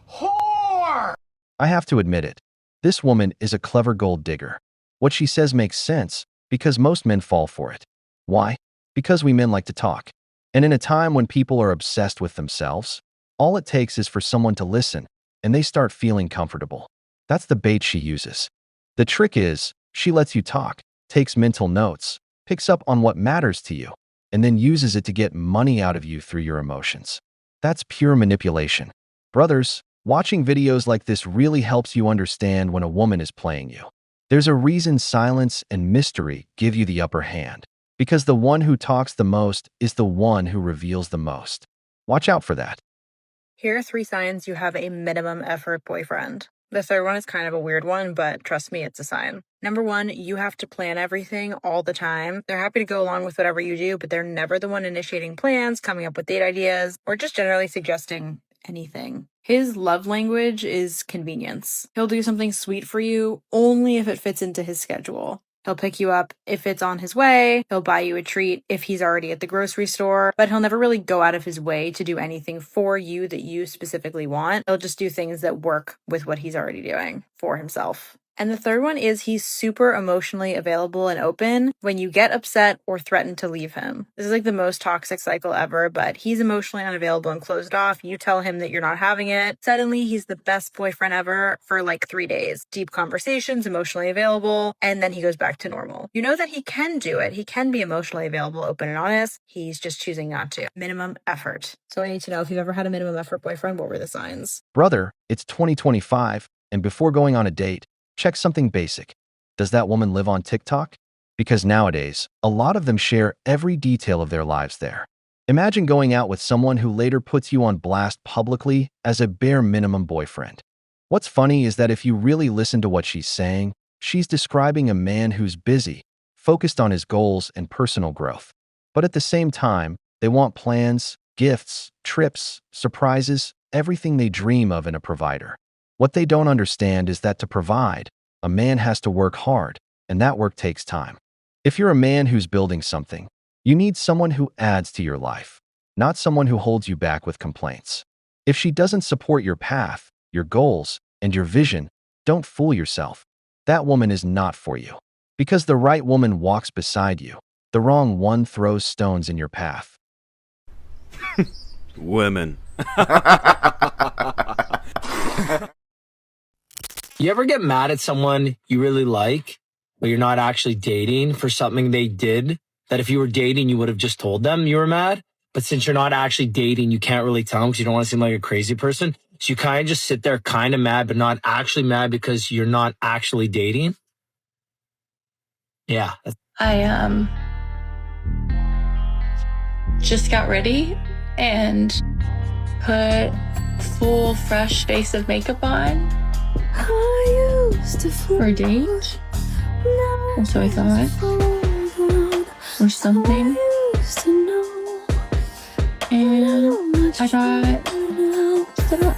whore! I have to admit it. This woman is a clever gold digger. What she says makes sense because most men fall for it. Why? Because we men like to talk. And in a time when people are obsessed with themselves, all it takes is for someone to listen and they start feeling comfortable. That's the bait she uses. The trick is, she lets you talk, takes mental notes, picks up on what matters to you, and then uses it to get money out of you through your emotions. That's pure manipulation. Brothers, watching videos like this really helps you understand when a woman is playing you. There's a reason silence and mystery give you the upper hand, because the one who talks the most is the one who reveals the most. Watch out for that. Here are 3 signs you have a minimum effort boyfriend. The third one is kind of a weird one, but trust me, it's a sign. Number 1, you have to plan everything all the time. They're happy to go along with whatever you do, but they're never the one initiating plans, coming up with date ideas, or just generally suggesting anything. His love language is convenience. He'll do something sweet for you only if it fits into his schedule. He'll pick you up if it's on his way. He'll buy you a treat if he's already at the grocery store, but he'll never really go out of his way to do anything for you that you specifically want. He'll just do things that work with what he's already doing for himself. And the third one is he's super emotionally available and open when you get upset or threaten to leave him. This is like the most toxic cycle ever, but he's emotionally unavailable and closed off. You tell him that you're not having it. Suddenly, he's the best boyfriend ever for like 3 days. Deep conversations, emotionally available, and then he goes back to normal. You know that he can do it. He can be emotionally available, open, and honest. He's just choosing not to. Minimum effort. So I need to know if you've ever had a minimum effort boyfriend, what were the signs? Brother, it's 2025, and before going on a date, check something basic. Does that woman live on TikTok? Because nowadays, a lot of them share every detail of their lives there. Imagine going out with someone who later puts you on blast publicly as a bare minimum boyfriend. What's funny is that if you really listen to what she's saying, she's describing a man who's busy, focused on his goals and personal growth. But at the same time, they want plans, gifts, trips, surprises, everything they dream of in a provider. What they don't understand is that to provide, a man has to work hard, and that work takes time. If you're a man who's building something, you need someone who adds to your life, not someone who holds you back with complaints. If she doesn't support your path, your goals, and your vision, don't fool yourself. That woman is not for you. Because the right woman walks beside you, the wrong one throws stones in your path. Women. You ever get mad at someone you really like, but you're not actually dating for something they did that if you were dating, you would have just told them you were mad? But since you're not actually dating, you can't really tell them because you don't want to seem like a crazy person. So you kind of just sit there kind of mad, but not actually mad because you're not actually dating. Yeah. I just got ready and put full fresh face of makeup on for a date, or so I thought, or something, and I got set up.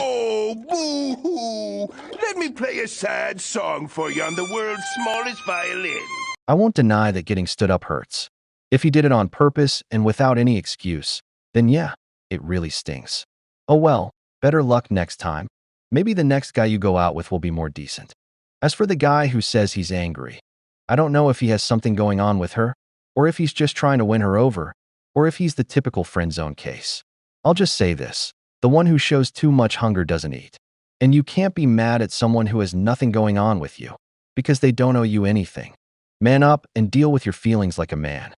Oh, boo-hoo! Let me play a sad song for you on the world's smallest violin. I won't deny that getting stood up hurts. If he did it on purpose and without any excuse, then yeah, it really stings. Oh well, better luck next time. Maybe the next guy you go out with will be more decent. As for the guy who says he's angry, I don't know if he has something going on with her, or if he's just trying to win her over, or if he's the typical friend zone case. I'll just say this. The one who shows too much hunger doesn't eat. And you can't be mad at someone who has nothing going on with you, because they don't owe you anything. Man up and deal with your feelings like a man.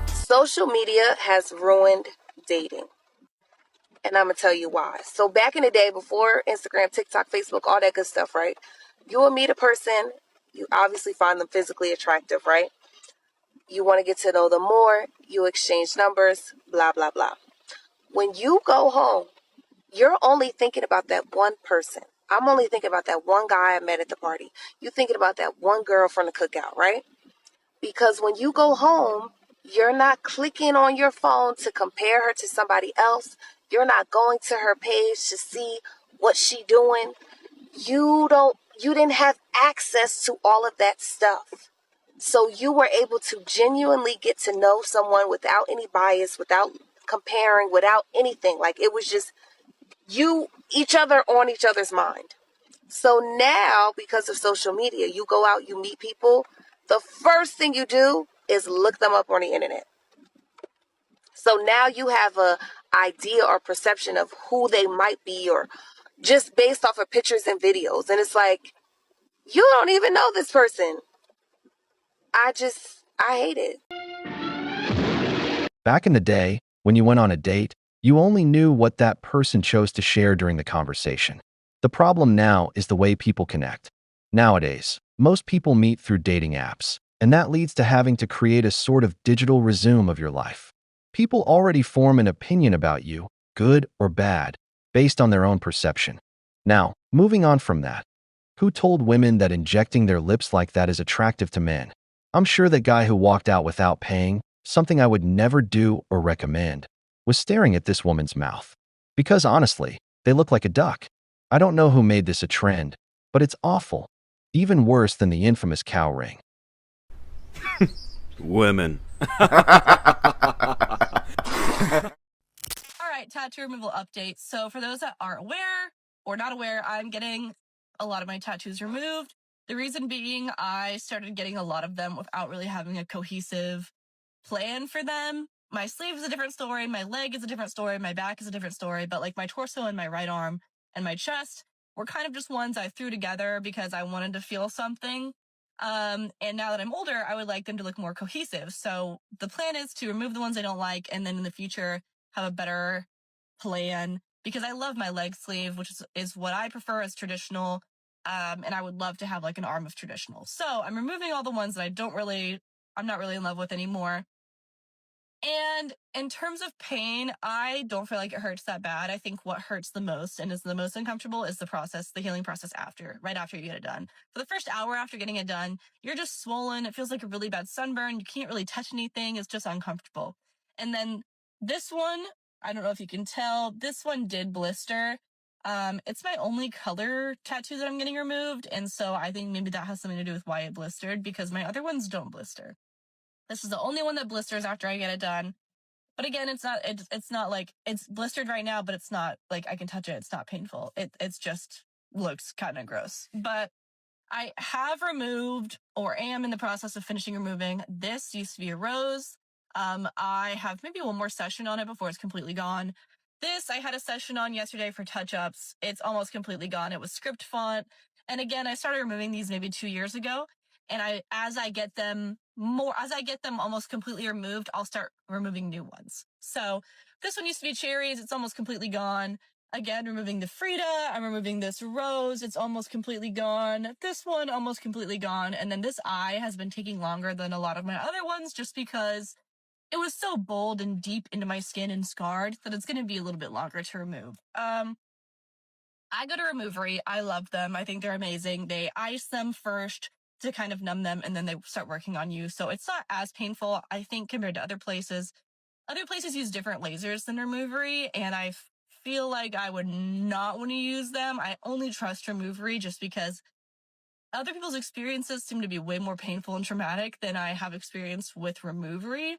Social media has ruined dating. And I'm going to tell you why. So back in the day, before Instagram, TikTok, Facebook, all that good stuff, right? You will meet a person. You obviously find them physically attractive, right? You want to get to know them more. You exchange numbers, blah, blah, blah. When you go home, you're only thinking about that one person. I'm only thinking about that one guy I met at the party. You're thinking about that one girl from the cookout, right? Because when you go home, you're not clicking on your phone to compare her to somebody else. You're not going to her page to see what she doing. You didn't have access to all of that stuff. So you were able to genuinely get to know someone without any bias, without comparing, without anything. Like it was just each other on each other's mind. So now, because of social media, you go out, you meet people. The first thing you do is look them up on the internet. So now you have a idea or perception of who they might be, or just based off of pictures and videos. And it's like, you don't even know this person. I hate it. Back in the day, when you went on a date, you only knew what that person chose to share during the conversation. The problem now is the way people connect. Nowadays, most people meet through dating apps, and that leads to having to create a sort of digital resume of your life. People already form an opinion about you, good or bad, based on their own perception. Now, moving on from that, who told women that injecting their lips like that is attractive to men? I'm sure the guy who walked out without paying, something I would never do or recommend, was staring at this woman's mouth. Because honestly, they look like a duck. I don't know who made this a trend, but it's awful. Even worse than the infamous cow ring. Women. All right, tattoo removal update. So for those that are aware or not aware, I'm getting a lot of my tattoos removed. The reason being, I started getting a lot of them without really having a cohesive plan for them. My sleeve is a different story, my leg is a different story, my back is a different story, but like my torso and my right arm and my chest were kind of just ones I threw together because I wanted to feel something. And now that I'm older, I would like them to look more cohesive. So the plan is to remove the ones I don't like, and then in the future have a better plan, because I love my leg sleeve, which is what I prefer as traditional. And I would love to have like an arm of traditional. So I'm removing all the ones that I'm not really in love with anymore. And in terms of pain, I don't feel like it hurts that bad. I think what hurts the most and is the most uncomfortable is the healing process right after you get it done. For the first hour after getting it done, you're just swollen. It feels like a really bad sunburn. You can't really touch anything. It's just uncomfortable. And then this one, I don't know if you can tell, this one did blister. It's my only color tattoo that I'm getting removed. And so I think maybe that has something to do with why it blistered, because my other ones don't blister. This is the only one that blisters after I get it done. But again, it's not like it's blistered right now, but it's not like I can touch it. It's not painful. It's just looks kind of gross. But I have removed, or am in the process of finishing removing. This used to be a rose. I have maybe one more session on it before it's completely gone. This I had a session on yesterday for touch-ups. It's almost completely gone. It was script font. And again, I started removing these maybe 2 years ago. And as I get them almost completely removed, I'll start removing new ones. So this one used to be cherries. It's almost completely gone. Again, removing the Frida. I'm removing this rose. It's almost completely gone. This one almost completely gone. And then this eye has been taking longer than a lot of my other ones, just because it was so bold and deep into my skin and scarred that it's going to be a little bit longer to remove. I go to Removery. I love them. I think they're amazing. They ice them first, to kind of numb them, and then they start working on you. So it's not as painful, I think, compared to other places. Other places use different lasers than Removery, and I feel like I would not want to use them. I only trust Removery just because other people's experiences seem to be way more painful and traumatic than I have experienced with Removery.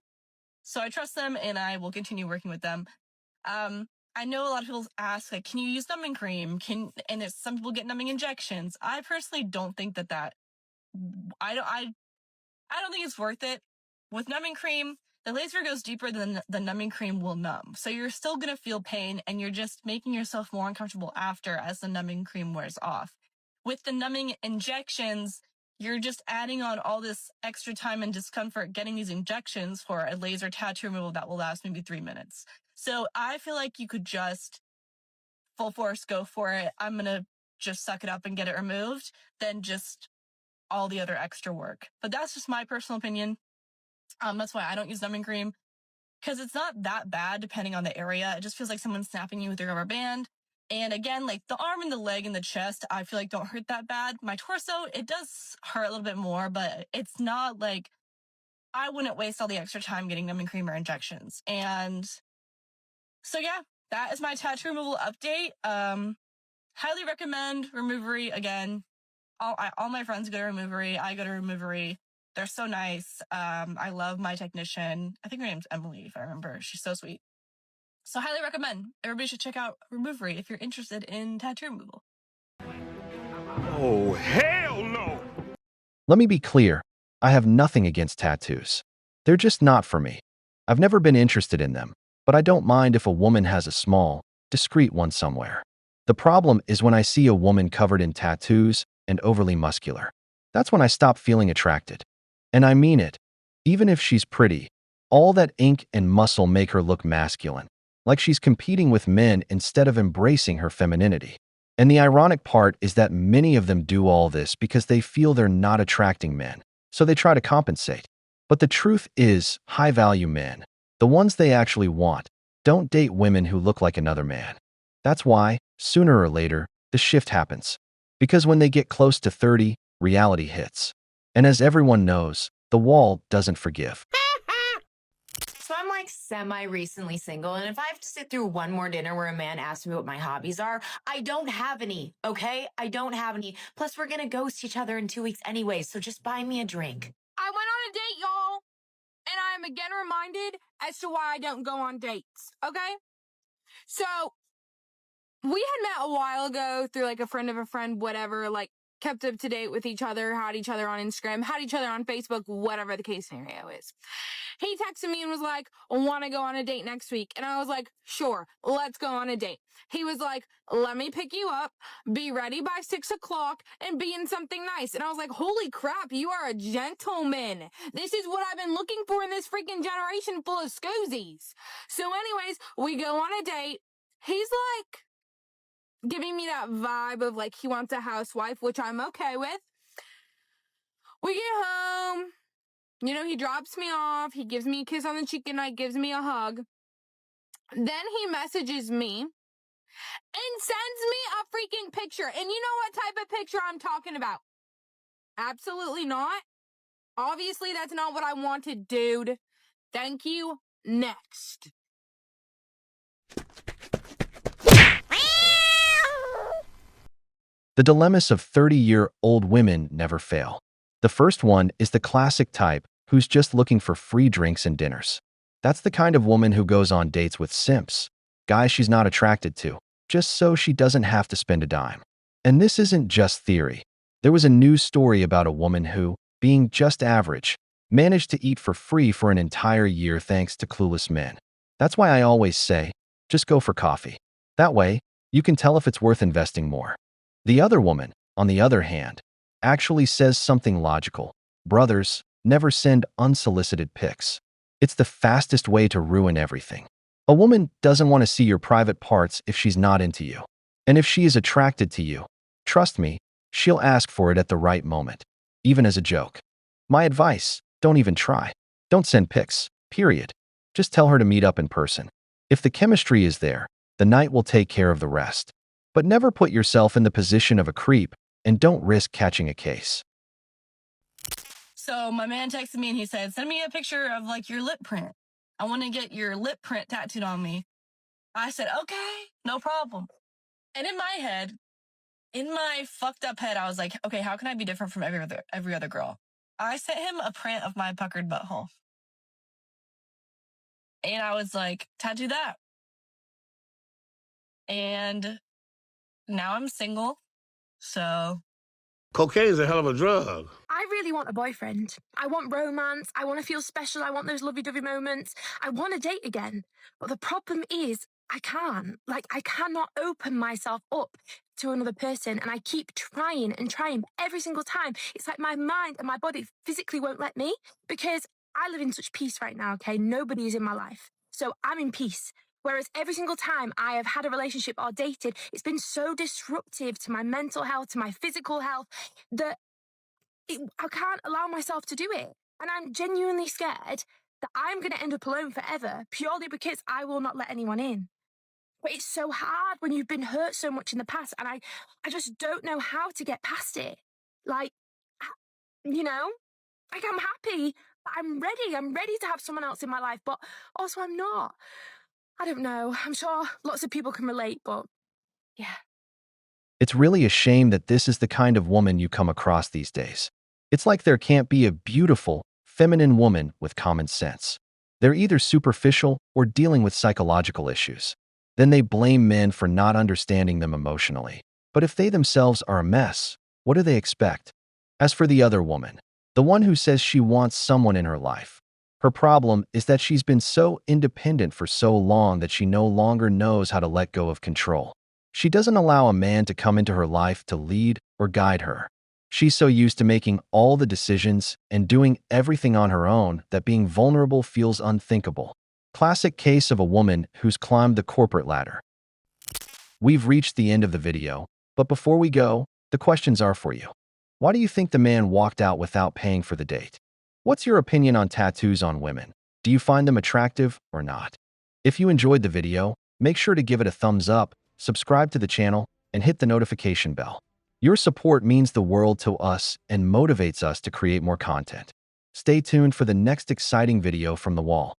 So I trust them, and I will continue working with them. I know a lot of people ask, like, can you use numbing cream? And there's some people get numbing injections. I personally don't think that I don't think it's worth it. With numbing cream, the laser goes deeper than the numbing cream will numb. So you're still going to feel pain, and you're just making yourself more uncomfortable after as the numbing cream wears off. With the numbing injections, you're just adding on all this extra time and discomfort getting these injections for a laser tattoo removal that will last maybe 3 minutes. So I feel like you could just full force go for it. I'm going to just suck it up and get it removed, than just all the other extra work. But that's just my personal opinion. That's why I don't use numbing cream, because it's not that bad depending on the area. It just feels like someone's snapping you with a rubber band. And again, like the arm and the leg and the chest, I feel like don't hurt that bad. My torso, it does hurt a little bit more, but it's not like I wouldn't waste all the extra time getting numbing cream or injections. And so yeah, that is my tattoo removal update. Highly recommend Removery again. All my friends go to Removery. I go to Removery. They're so nice. I love my technician. I think her name's Emily, if I remember. She's so sweet. So highly recommend. Everybody should check out Removery if you're interested in tattoo removal. Oh, hell no! Let me be clear. I have nothing against tattoos. They're just not for me. I've never been interested in them, but I don't mind if a woman has a small, discreet one somewhere. The problem is when I see a woman covered in tattoos and overly muscular. That's when I stop feeling attracted. And I mean it. Even if she's pretty, all that ink and muscle make her look masculine, like she's competing with men instead of embracing her femininity. And the ironic part is that many of them do all this because they feel they're not attracting men, so they try to compensate. But the truth is, high-value men, the ones they actually want, don't date women who look like another man. That's why, sooner or later, the shift happens. Because when they get close to 30, reality hits. And as everyone knows, the wall doesn't forgive. So I'm like semi-recently single, and if I have to sit through one more dinner where a man asks me what my hobbies are, I don't have any, okay? I don't have any. Plus, we're gonna ghost each other in 2 weeks anyway, so just buy me a drink. I went on a date, y'all, and I am again reminded as to why I don't go on dates, okay? So, we had met a while ago through like a friend of a friend, whatever, like kept up to date with each other, had each other on Instagram, had each other on Facebook, whatever the case scenario is. He texted me and was like, want to go on a date next week? And I was like, sure, let's go on a date. He was like, let me pick you up, be ready by 6 o'clock, and be in something nice. And I was like, holy crap, you are a gentleman. This is what I've been looking for in this freaking generation full of scoozies. So anyways, we go on a date. He's like giving me that vibe of like he wants a housewife, which I'm okay with. We get home. You know, he drops me off. He gives me a kiss on the cheek and gives me a hug. Then he messages me and sends me a freaking picture. And you know what type of picture I'm talking about? Absolutely not. Obviously, that's not what I wanted, dude. Thank you. Next. The dilemmas of 30-year-old women never fail. The first one is the classic type who's just looking for free drinks and dinners. That's the kind of woman who goes on dates with simps, guys she's not attracted to, just so she doesn't have to spend a dime. And this isn't just theory. There was a news story about a woman who, being just average, managed to eat for free for an entire year thanks to clueless men. That's why I always say, just go for coffee. That way, you can tell if it's worth investing more. The other woman, on the other hand, actually says something logical. Brothers, never send unsolicited pics. It's the fastest way to ruin everything. A woman doesn't want to see your private parts if she's not into you. And if she is attracted to you, trust me, she'll ask for it at the right moment, even as a joke. My advice, don't even try. Don't send pics, period. Just tell her to meet up in person. If the chemistry is there, the night will take care of the rest. But never put yourself in the position of a creep, and don't risk catching a case. So my man texted me and he said, send me a picture of like your lip print. I want to get your lip print tattooed on me. I said, okay, no problem. And in my head, in my fucked up head, I was like, okay, how can I be different from every other girl? I sent him a print of my puckered butthole. And I was like, tattoo that. And now I'm single. So Cocaine's a hell of a drug. I really want a boyfriend. I want romance. I want to feel special. I want those lovey-dovey moments. I want to date again. But the problem is I can't. Like, I cannot open myself up to another person. And I keep trying and trying. But every single time, it's like my mind and my body physically won't let me because I live in such peace right now, okay? Nobody is in my life. So I'm in peace. Whereas every single time I have had a relationship or dated, it's been so disruptive to my mental health, to my physical health, that I can't allow myself to do it. And I'm genuinely scared that I'm going to end up alone forever purely because I will not let anyone in. But it's so hard when you've been hurt so much in the past. And I just don't know how to get past it. Like, you know, like I'm happy. I'm ready. I'm ready to have someone else in my life. But also I'm not. I don't know. I'm sure lots of people can relate, but yeah. It's really a shame that this is the kind of woman you come across these days. It's like there can't be a beautiful, feminine woman with common sense. They're either superficial or dealing with psychological issues. Then they blame men for not understanding them emotionally. But if they themselves are a mess, what do they expect? As for the other woman, the one who says she wants someone in her life, her problem is that she's been so independent for so long that she no longer knows how to let go of control. She doesn't allow a man to come into her life to lead or guide her. She's so used to making all the decisions and doing everything on her own that being vulnerable feels unthinkable. Classic case of a woman who's climbed the corporate ladder. We've reached the end of the video, but before we go, the questions are for you. Why do you think the man walked out without paying for the date? What's your opinion on tattoos on women? Do you find them attractive or not? If you enjoyed the video, make sure to give it a thumbs up, subscribe to the channel, and hit the notification bell. Your support means the world to us and motivates us to create more content. Stay tuned for the next exciting video from the wall.